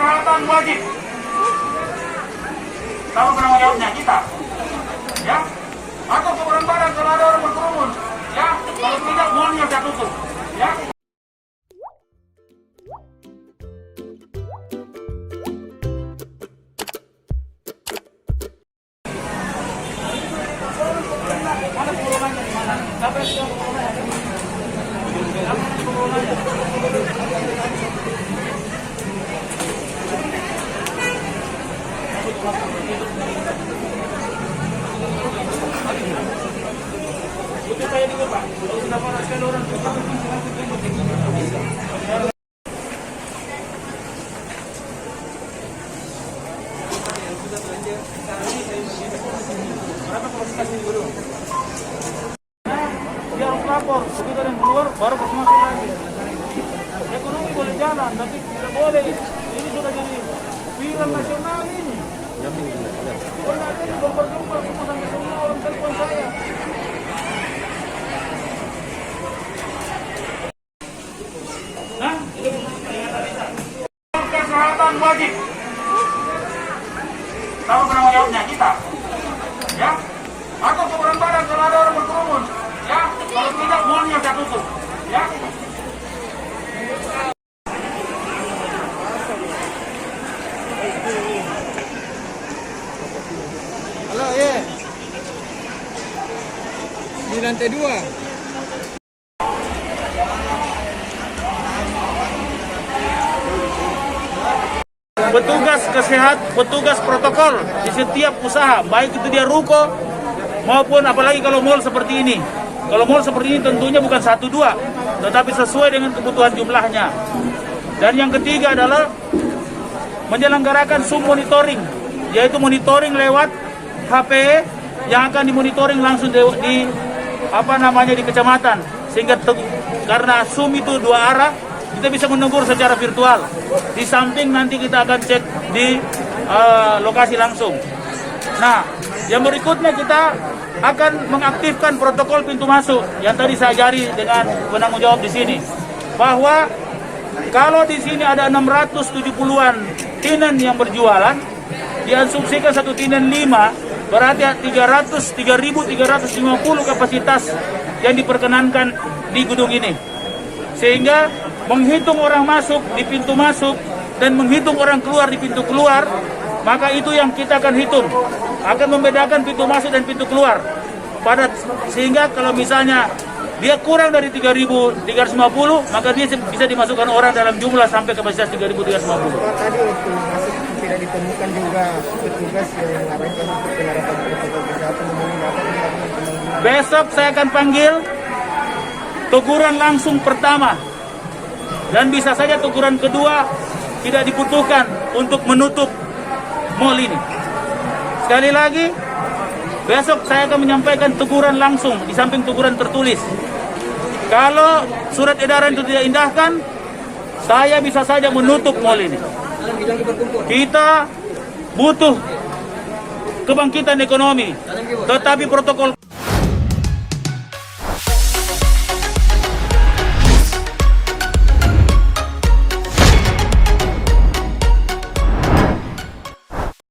kesehatan wajib. Tahu penanggung jawabnya kita, ya. Atau kuburan badan kalau ada orang berkerumun, ya. Kalau tidak, malnya saya tutup, ya. Saya juga Pak, kalau sudah panas sekali orang dia harus lapor, begitu ada yang keluar baru masuk lagi. Ekonomi boleh jalan, tapi tidak boleh. Ini sudah jadi viral nasional ini. Pernah ada berjumpa sampai semua orang telepon saya. Kesehatan wajib. Tahu penanggung jawabnya kita, ya. Atau kuburan badan kalau ada orang berkerumun, ya. Kalau tidak, malnya saya tutup, ya. Halo, ya. Di lantai 2. Petugas protokol di setiap usaha, baik itu dia ruko maupun apalagi kalau mal seperti ini. Kalau mal seperti ini tentunya bukan 1-2, tetapi sesuai dengan kebutuhan jumlahnya. Dan yang ketiga adalah menyelenggarakan Zoom monitoring, yaitu monitoring lewat HP yang akan dimonitoring langsung di kecamatan, sehingga karena Zoom itu 2 arah, kita bisa menegur secara virtual. Di samping nanti kita akan cek di lokasi langsung. Nah, yang berikutnya kita akan mengaktifkan protokol pintu masuk yang tadi saya ajari dengan penanggung jawab di sini. Bahwa kalau di sini ada 670-an tinen yang berjualan, diasumsikan satu tinen 5, berarti 3.350 kapasitas yang diperkenankan di gedung ini. Sehingga menghitung orang masuk di pintu masuk dan menghitung orang keluar di pintu keluar, maka itu yang kita akan hitung, akan membedakan pintu masuk dan pintu keluar. Sehingga kalau misalnya dia kurang dari 3.350, maka dia bisa dimasukkan orang dalam jumlah sampai kapasitas 3.350. Tadi waktu masuk tidak ditemukan juga petugas yang mengarahkan penerapan protokol kesehatan. Besok saya akan panggil teguran langsung pertama, dan bisa saja teguran kedua tidak dibutuhkan untuk menutup mal ini. Sekali lagi, besok saya akan menyampaikan teguran langsung di samping teguran tertulis. Kalau surat edaran itu tidak indahkan, saya bisa saja menutup mal ini. Kita butuh kebangkitan ekonomi, tetapi protokol